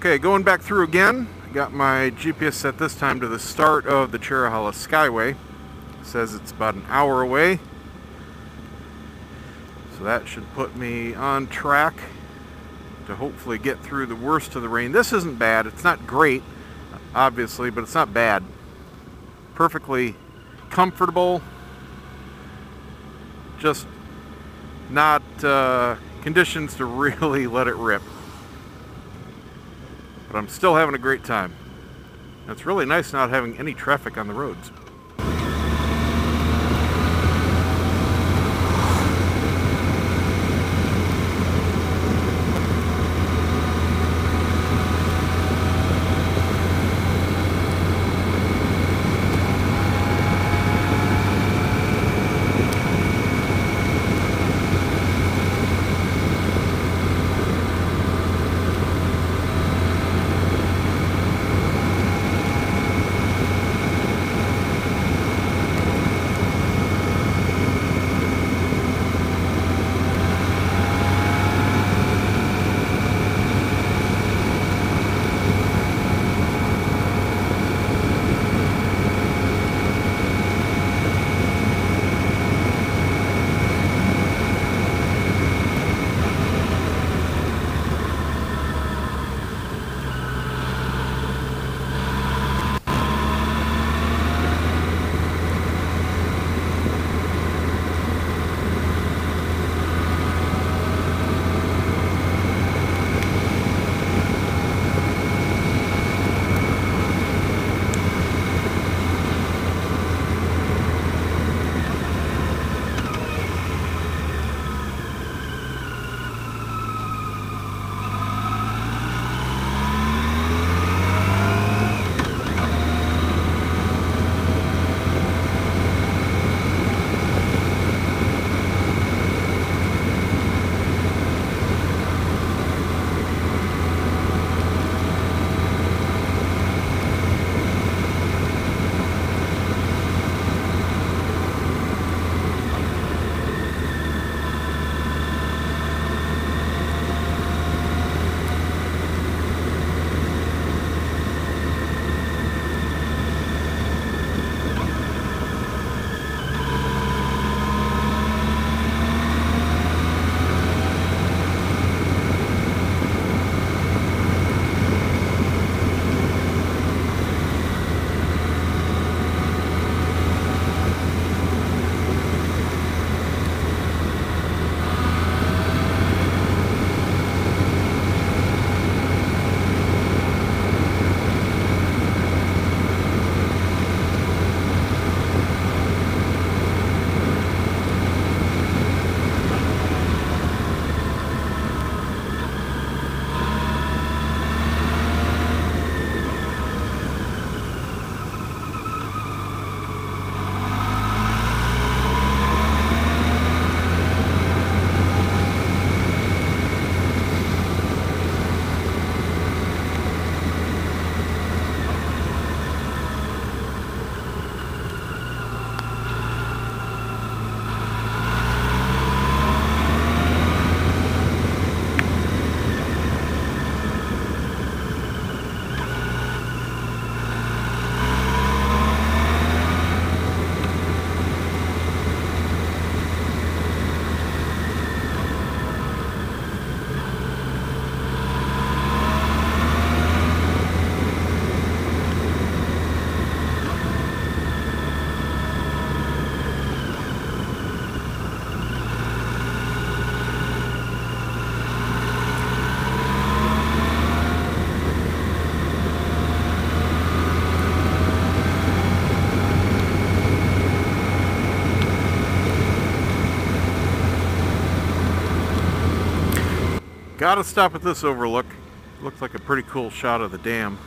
Okay, going back through again. Got my GPS set this time to the start of the Cherohala Skyway. It says it's about an hour away. So that should put me on track to hopefully get through the worst of the rain. This isn't bad. It's not great, obviously, but it's not bad. Perfectly comfortable. Just not conditions to really let it rip. But I'm still having a great time. It's really nice not having any traffic on the roads. Gotta stop at this overlook. Looks like a pretty cool shot of the dam.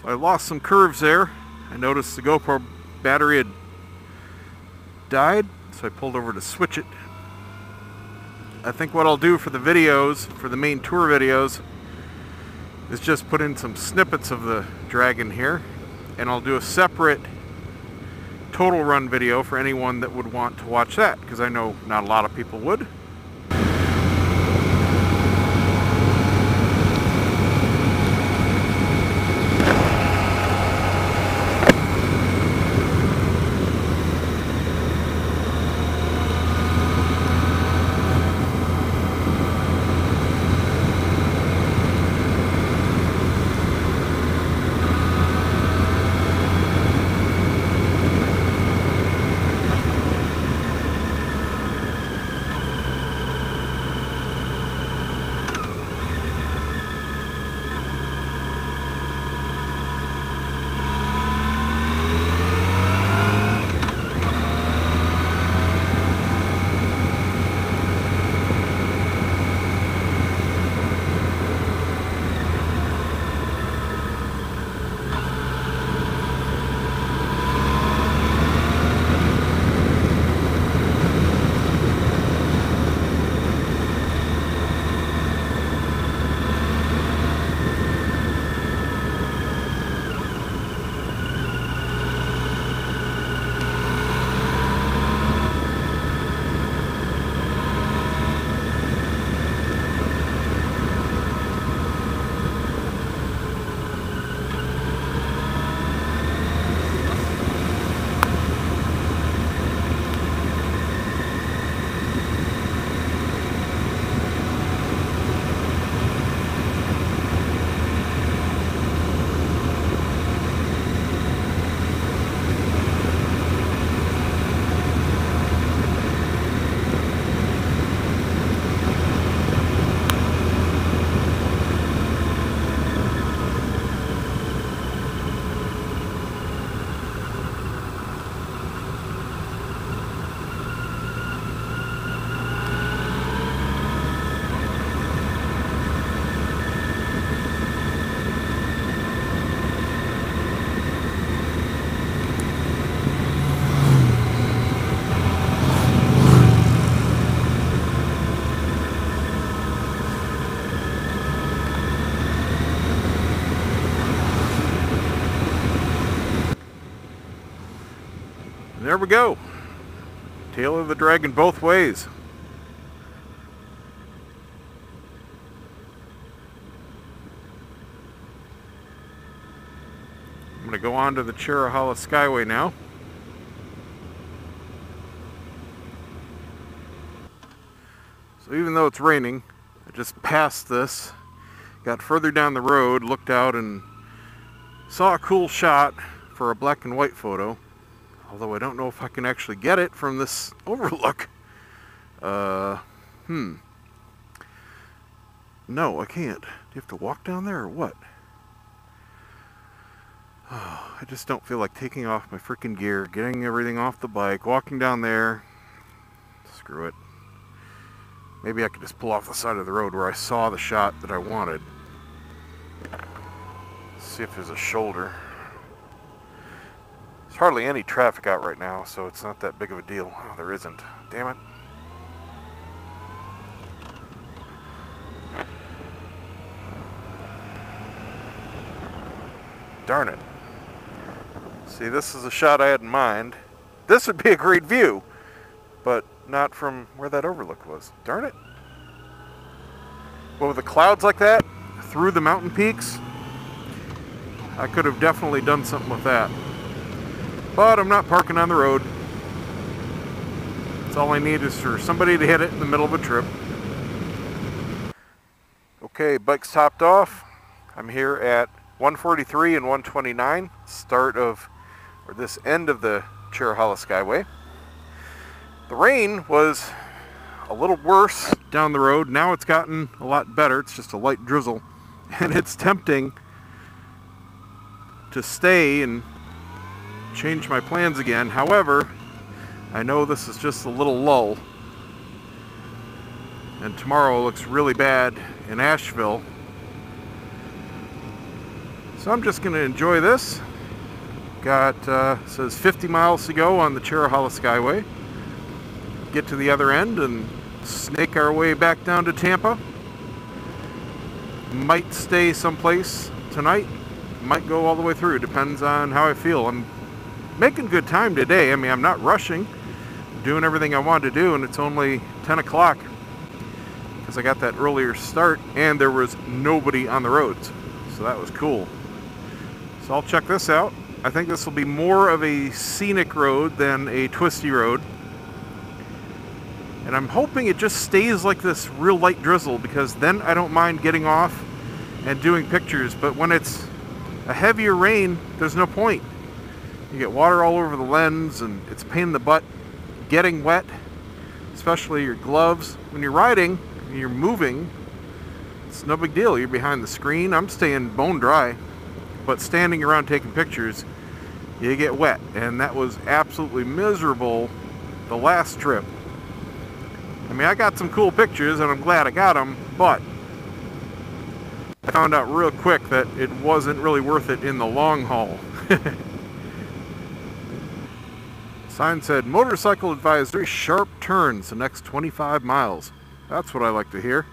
I lost some curves there. I noticed the GoPro battery had died, so I pulled over to switch it. I think what I'll do for the videos, for the main tour videos, is just put in some snippets of the Dragon here, and I'll do a separate total run video for anyone that would want to watch that, because I know not a lot of people would. There we go. Tail of the Dragon both ways. I'm going to go on to the Cherohala Skyway now. So even though it's raining, I just passed this, got further down the road, looked out and saw a cool shot for a black and white photo. Although I don't know if I can actually get it from this overlook. No, I can't. Do you have to walk down there or what? Oh, I just don't feel like taking off my freaking gear, getting everything off the bike, walking down there. Screw it. Maybe I could just pull off the side of the road where I saw the shot that I wanted. Let's see if there's a shoulder. There's hardly any traffic out right now, so it's not that big of a deal. Oh, there isn't. Damn it. Darn it. See, this is a shot I had in mind. This would be a great view, but not from where that overlook was. Darn it. Well, with the clouds like that, through the mountain peaks, I could have definitely done something with that. But I'm not parking on the road. That's all I need is for somebody to hit it in the middle of a trip. Okay, bike's topped off. I'm here at 143 and 129, start of, or this end of the Cherohala Skyway. The rain was a little worse down the road. Now it's gotten a lot better. It's just a light drizzle. And it's tempting to stay and change my plans again. However, I know this is just a little lull. And tomorrow looks really bad in Asheville. So I'm just going to enjoy this. Got, says 50 miles to go on the Cherohala Skyway. Get to the other end and snake our way back down to Tampa. Might stay someplace tonight. Might go all the way through. Depends on how I feel. I'm making good time today. I mean, I'm not rushing. I'm doing everything I wanted to do, and it's only 10 o'clock because I got that earlier start and there was nobody on the roads. So that was cool. So I'll check this out. I think this will be more of a scenic road than a twisty road. And I'm hoping it just stays like this real light drizzle, because then I don't mind getting off and doing pictures. But when it's a heavier rain, there's no point. You get water all over the lens and it's a pain in the butt getting wet, especially your gloves. When you're riding and you're moving, it's no big deal. You're behind the screen. I'm staying bone dry. But standing around taking pictures, you get wet. And that was absolutely miserable the last trip. I mean, I got some cool pictures and I'm glad I got them, but I found out real quick that it wasn't really worth it in the long haul. Sign said, motorcycle advised very sharp turns the next 25 miles. That's what I like to hear.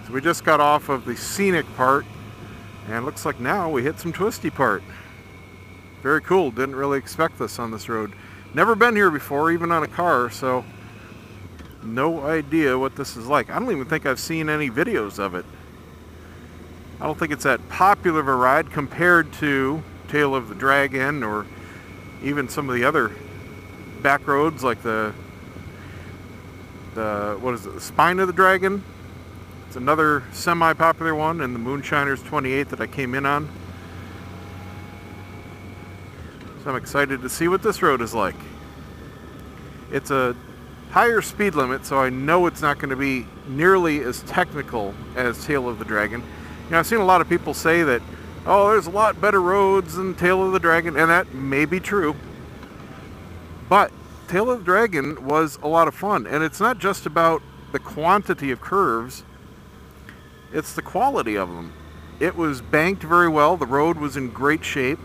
So we just got off of the scenic part, and looks like now we hit some twisty part. Very cool. Didn't really expect this on this road. Never been here before, even on a car, so no idea what this is like. I don't even think I've seen any videos of it. I don't think it's that popular of a ride compared to Tail of the Dragon or even some of the other back roads like the what is it, the Spine of the Dragon. It's another semi-popular one, and the Moonshiners 28 that I came in on. So I'm excited to see what this road is like. It's a higher speed limit, so I know it's not going to be nearly as technical as Tail of the Dragon. You know, I've seen a lot of people say that, oh, there's a lot better roads than Tail of the Dragon, and that may be true. But Tail of the Dragon was a lot of fun, and it's not just about the quantity of curves, it's the quality of them. It was banked very well, the road was in great shape.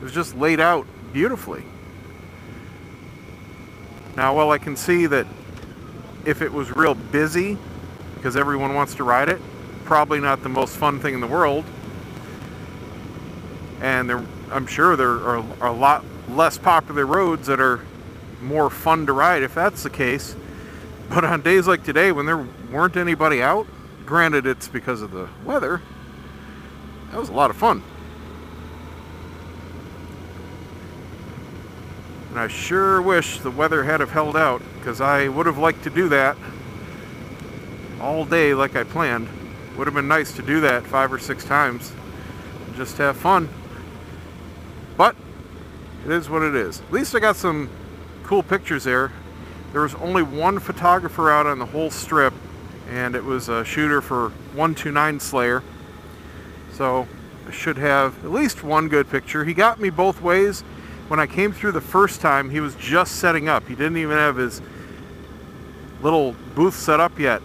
It was just laid out beautifully. Now, while I can see that if it was real busy, because everyone wants to ride it, probably not the most fun thing in the world. And I'm sure there are a lot less popular roads that are more fun to ride if that's the case. But on days like today, when there weren't anybody out, granted it's because of the weather, that was a lot of fun. And I sure wish the weather had have held out, because I would have liked to do that all day like I planned. Would have been nice to do that 5 or 6 times and just have fun. But it is what it is. At least I got some cool pictures there. There was only one photographer out on the whole strip, and it was a shooter for 129 Slayer. So I should have at least one good picture. He got me both ways. When I came through the first time, he was just setting up. He didn't even have his little booth set up yet.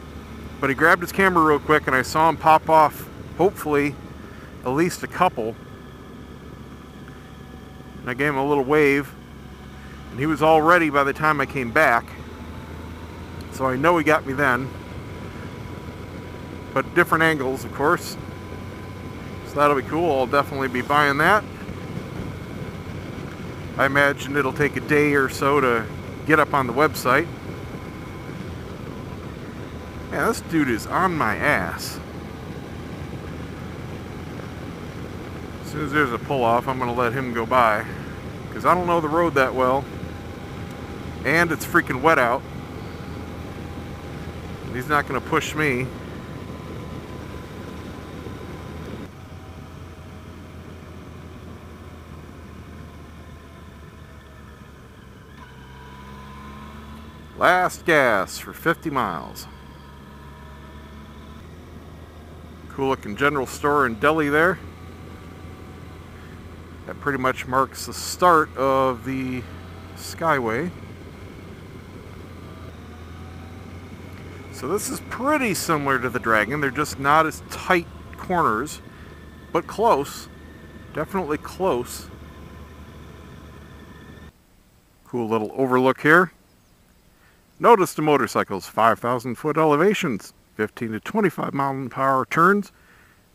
But he grabbed his camera real quick, and I saw him pop off, hopefully, at least a couple. And I gave him a little wave, and he was all ready by the time I came back. So I know he got me then. But different angles, of course. So that'll be cool. I'll definitely be buying that. I imagine it'll take a day or so to get up on the website. Yeah, this dude is on my ass. As soon as there's a pull-off, I'm going to let him go by, because I don't know the road that well. And it's freaking wet out. He's not going to push me. Last gas for 50 miles. Cool looking general store and deli there. That pretty much marks the start of the Skyway. So this is pretty similar to the Dragon. They're just not as tight corners, but close. Definitely close. Cool little overlook here. Notice the motorcycles, 5,000 foot elevations, 15 to 25 mile per hour turns,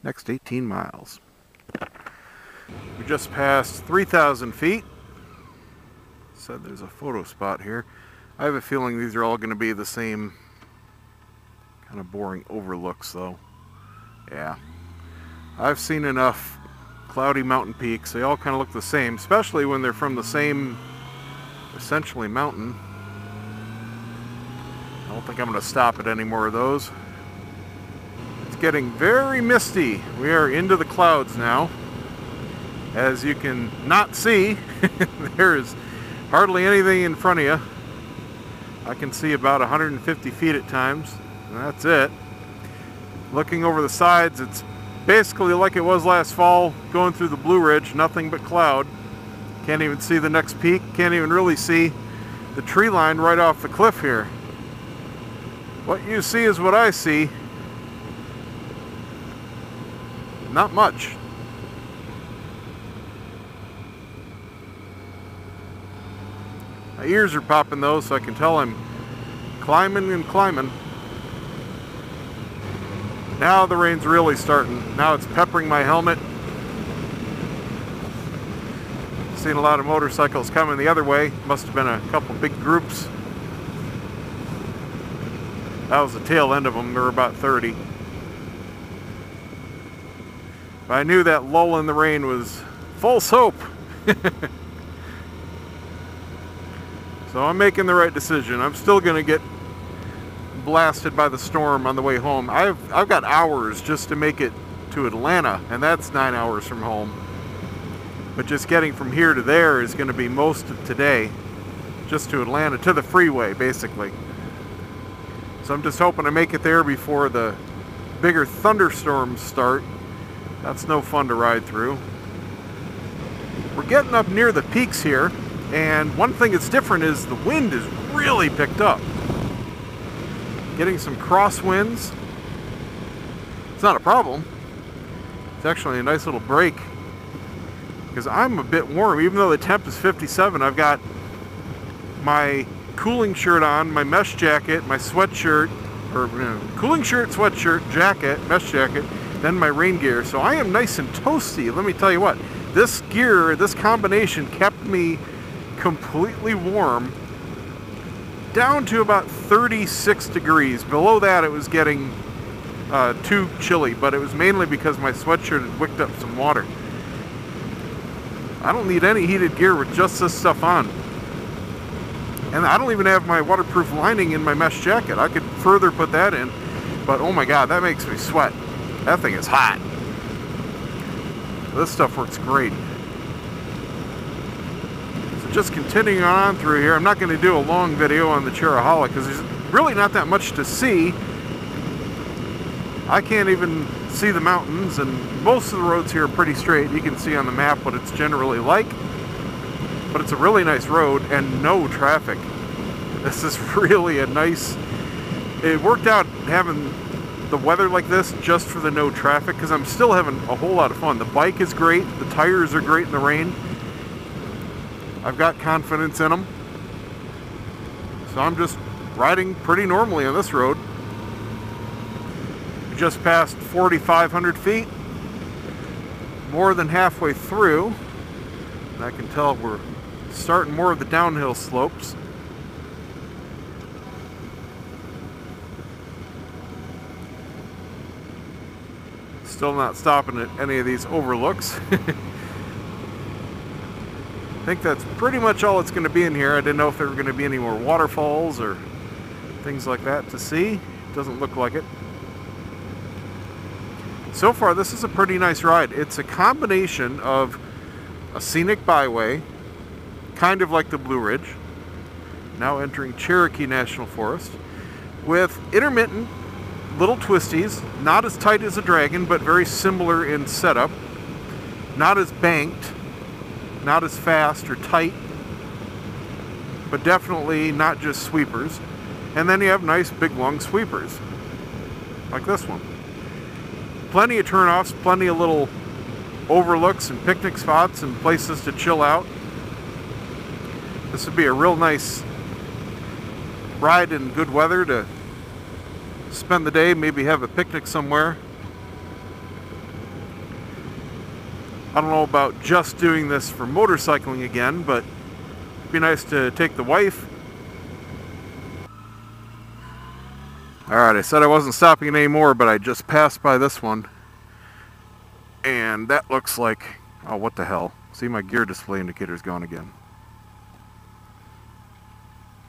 next 18 miles. We just passed 3,000 feet. Said there's a photo spot here. I have a feeling these are all going to be the same kind of boring overlooks though. Yeah. I've seen enough cloudy mountain peaks. They all kind of look the same, especially when they're from the same, essentially, mountain. I don't think I'm going to stop at any more of those. It's getting very misty. We are into the clouds now. As you can not see, there is hardly anything in front of you. I can see about 150 feet at times, and that's it. Looking over the sides, it's basically like it was last fall, going through the Blue Ridge, nothing but cloud. Can't even see the next peak, can't even really see the tree line right off the cliff here. What you see is what I see. Not much. My ears are popping though, so I can tell I'm climbing and climbing. Now the rain's really starting. Now it's peppering my helmet. Seen a lot of motorcycles coming the other way. Must have been a couple big groups. That was the tail end of them. There were about 30. But I knew that lull in the rain was false hope. So I'm making the right decision. I'm still going to get blasted by the storm on the way home. I've got hours just to make it to Atlanta, and that's 9 hours from home. But just getting from here to there is going to be most of today, just to Atlanta, to the freeway basically. So I'm just hoping to make it there before the bigger thunderstorms start. That's no fun to ride through. We're getting up near the peaks here, and one thing that's different is the wind is really picked up. Getting some crosswinds. It's not a problem. It's actually a nice little break, because I'm a bit warm. Even though the temp is 57, I've got my cooling shirt on, my mesh jacket, my sweatshirt, or cooling shirt, sweatshirt, jacket, mesh jacket, then my rain gear. So I am nice and toasty. Let me tell you what, this gear, this combination kept me completely warm down to about 36 degrees. Below that it was getting too chilly, but it was mainly because my sweatshirt had wicked up some water. I don't need any heated gear with just this stuff on. And I don't even have my waterproof lining in my mesh jacket. I could further put that in, but oh my god, that makes me sweat. That thing is hot. This stuff works great. So just continuing on through here, I'm not going to do a long video on the Cherohala because there's really not that much to see. I can't even see the mountains, and most of the roads here are pretty straight. You can see on the map what it's generally like. But it's a really nice road and no traffic. This is really a nice... It worked out having the weather like this just for the no traffic, because I'm still having a whole lot of fun. The bike is great. The tires are great in the rain. I've got confidence in them. So I'm just riding pretty normally on this road. We just passed 4,500 feet. More than halfway through. And I can tell we're starting more of the downhill slopes. Still not stopping at any of these overlooks. I think that's pretty much all it's going to be in here. I didn't know if there were going to be any more waterfalls or things like that to see. Doesn't look like it. So far, this is a pretty nice ride. It's a combination of a scenic byway, kind of like the Blue Ridge, now entering Cherokee National Forest, with intermittent little twisties, not as tight as a Dragon, but very similar in setup, not as banked, not as fast or tight, but definitely not just sweepers. And then you have nice big long sweepers, like this one. Plenty of turnoffs, plenty of little overlooks and picnic spots and places to chill out. This would be a real nice ride in good weather to spend the day, maybe have a picnic somewhere. I don't know about just doing this for motorcycling again, but it'd be nice to take the wife. Alright, I said I wasn't stopping anymore, but I just passed by this one. And that looks like, oh, what the hell. See, my gear display indicator's gone again.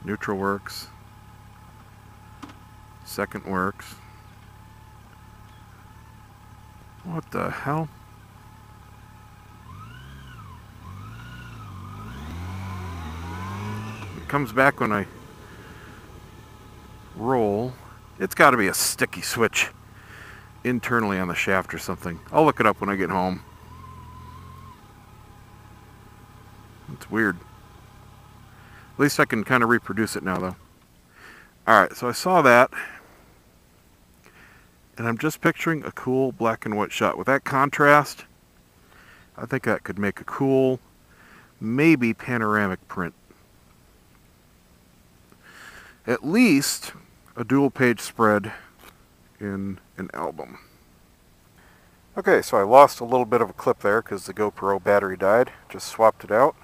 Neutral works. Second works. What the hell? It comes back when I roll. It's got to be a sticky switch internally on the shaft or something. I'll look it up when I get home. It's weird. At least I can kind of reproduce it now, though. Alright, so I saw that. And I'm just picturing a cool black and white shot. With that contrast, I think that could make a cool, maybe panoramic print. At least a dual page spread in an album. Okay, so I lost a little bit of a clip there because the GoPro battery died. Just swapped it out.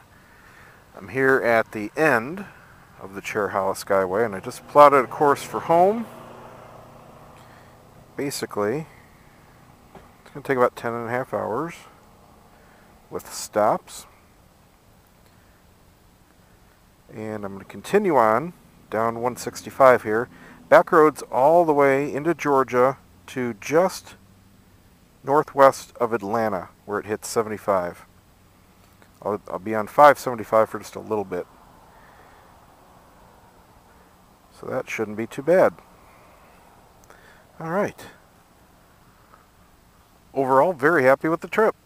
I'm here at the end of the Cherohala Skyway, and I just plotted a course for home. Basically, it's going to take about 10.5 hours with stops. And I'm going to continue on down 165 here. Back roads all the way into Georgia to just northwest of Atlanta, where it hits 75. I'll be on 575 for just a little bit. So that shouldn't be too bad. Alright. Overall, very happy with the trip.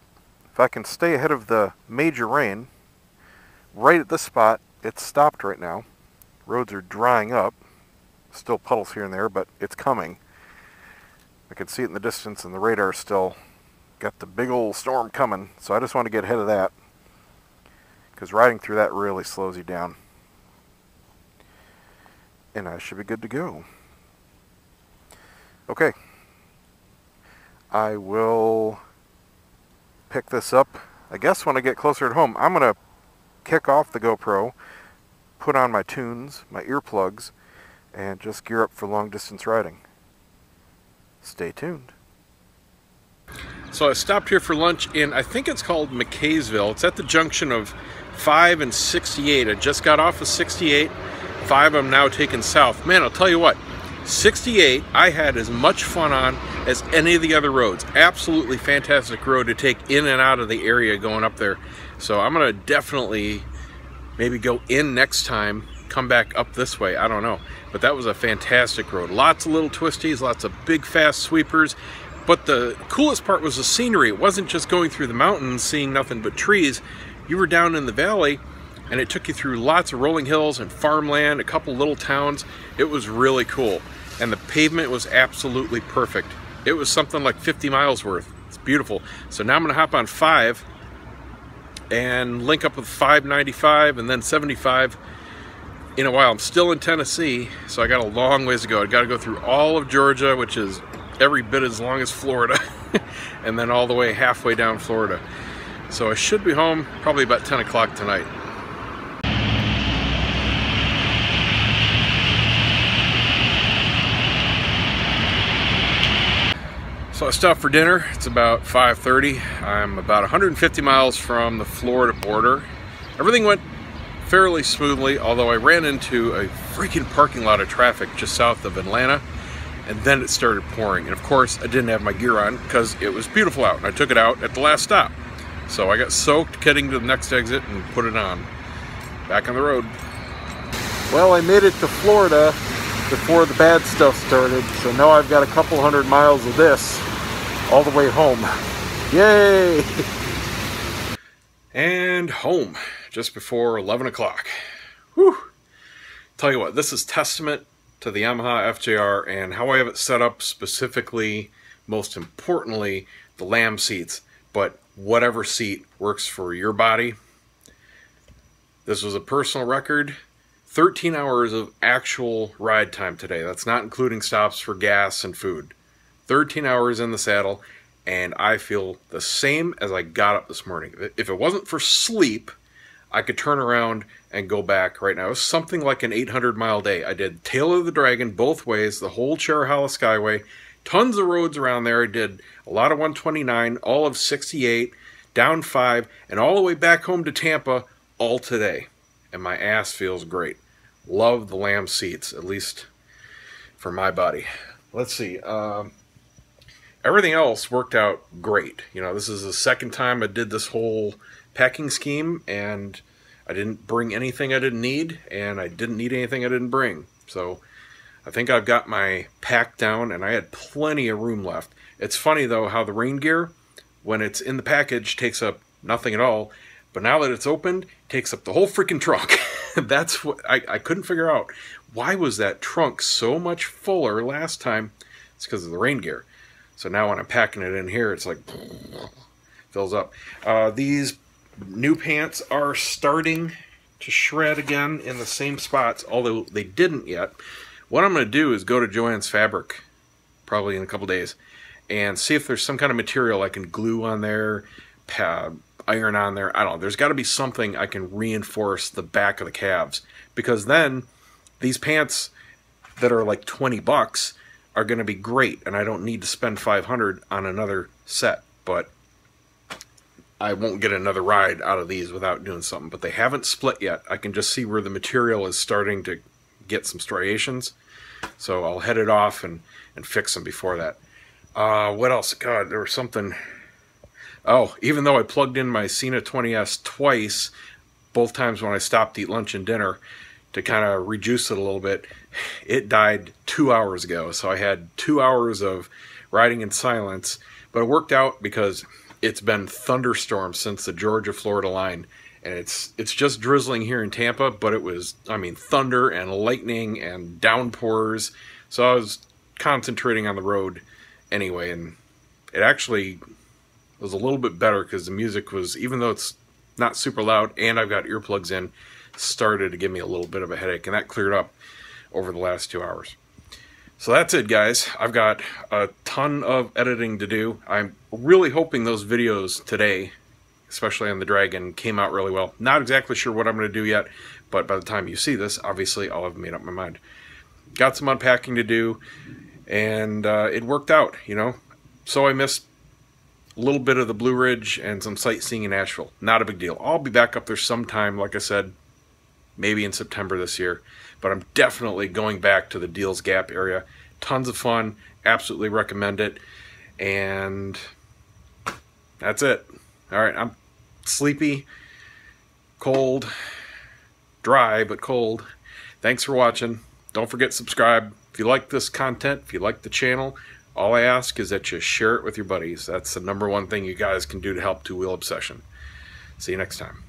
If I can stay ahead of the major rain, right at this spot, it's stopped right now. Roads are drying up. Still puddles here and there, but it's coming. I can see it in the distance, and the radar still got the big old storm coming, so I just want to get ahead of that, because riding through that really slows you down. And I should be good to go. Okay. I will pick this up, I guess, when I get closer at home. I'm going to kick off the GoPro, put on my tunes, my earplugs, and just gear up for long distance riding. Stay tuned. So I stopped here for lunch in, I think it's called McKaysville. It's at the junction of 5 and 68. I just got off of 68. 5 I'm now taking south. Man, I'll tell you what, 68 I had as much fun on as any of the other roads. Absolutely fantastic road to take in and out of the area going up there. So I'm going to definitely maybe go in next time, come back up this way, I don't know. But that was a fantastic road. Lots of little twisties, lots of big fast sweepers. But the coolest part was the scenery. It wasn't just going through the mountains, seeing nothing but trees. You were down in the valley, and it took you through lots of rolling hills and farmland, a couple little towns. It was really cool. And the pavement was absolutely perfect. It was something like 50 miles worth. It's beautiful. So now I'm going to hop on 5 and link up with 595 and then 75 in a while. I'm still in Tennessee, so I got a long ways to go. I got to go through all of Georgia, which is every bit as long as Florida, and then all the way halfway down Florida. So I should be home probably about 10 o'clock tonight. So I stopped for dinner. It's about 5:30. I'm about 150 miles from the Florida border. Everything went fairly smoothly, although I ran into a freaking parking lot of traffic just south of Atlanta, and then it started pouring. And of course, I didn't have my gear on because it was beautiful out, and I took it out at the last stop. So I got soaked getting to the next exit and put it on. Back on the road. Well, I made it to Florida before the bad stuff started, so now I've got a couple hundred miles of this all the way home. Yay! And home just before 11 o'clock. Whew. Tell you what, this is testament to the Yamaha FJR and how I have it set up, specifically, most importantly, the lamb seats. But whatever seat works for your body. This was a personal record. 13 hours of actual ride time today. That's not including stops for gas and food. 13 hours in the saddle, and I feel the same as I got up this morning. If it wasn't for sleep, I could turn around and go back right now. It was something like an 800-mile day. I did Tail of the Dragon both ways, the whole Cherohala Skyway, tons of roads around there. I did a lot of 129, all of 68, down 5, and all the way back home to Tampa, all today. And my ass feels great. Love the lamb seats, at least for my body. Let's see. Everything else worked out great. You know, this is the second time I did this whole packing scheme, and I didn't bring anything I didn't need, and I didn't need anything I didn't bring. So I think I've got my pack down, and I had plenty of room left. It's funny, though, how the rain gear, when it's in the package, takes up nothing at all. But now that it's opened, it takes up the whole freaking trunk. That's what I couldn't figure out. Why was that trunk so much fuller last time? It's because of the rain gear. So now when I'm packing it in here, it's like fills up. These new pants are starting to shred again in the same spots, although they didn't yet. What I'm going to do is go to Joann's Fabric, probably in a couple days, and see if there's some kind of material I can glue on there, iron on there. I don't know. There's got to be something I can reinforce the back of the calves, because then these pants that are like 20 bucks are going to be great, and I don't need to spend 500 on another set. But I won't get another ride out of these without doing something. But they haven't split yet. I can just see where the material is starting to get some striations, so I'll head it off and fix them before that. What else? God, there was something. Oh, even though I plugged in my Cena 20S twice, both times when I stopped to eat lunch and dinner to kind of rejuice it a little bit, it died 2 hours ago. So I had 2 hours of riding in silence, but it worked out because it's been thunderstorms since the Georgia-Florida line, and it's just drizzling here in Tampa, but it was, I mean, thunder and lightning and downpours. So I was concentrating on the road anyway, and it actually was a little bit better because the music was, even though it's not super loud and I've got earplugs in, started to give me a little bit of a headache, and that cleared up over the last 2 hours. So that's it, guys. I've got a ton of editing to do. I'm really hoping those videos today, especially on the Dragon, came out really well. Not exactly sure what I'm going to do yet, but by the time you see this, obviously I'll have made up my mind. Got some unpacking to do, and it worked out, you know. So I missed a little bit of the Blue Ridge and some sightseeing in Nashville. Not a big deal. I'll be back up there sometime, like I said, maybe in September this year. But I'm definitely going back to the Deals Gap area. Tons of fun. Absolutely recommend it. And that's it. All right, I'm sleepy, cold, dry, but cold. Thanks for watching. Don't forget to subscribe. If you like this content, if you like the channel, all I ask is that you share it with your buddies. That's the #1 thing you guys can do to help Two Wheel Obsession. See you next time.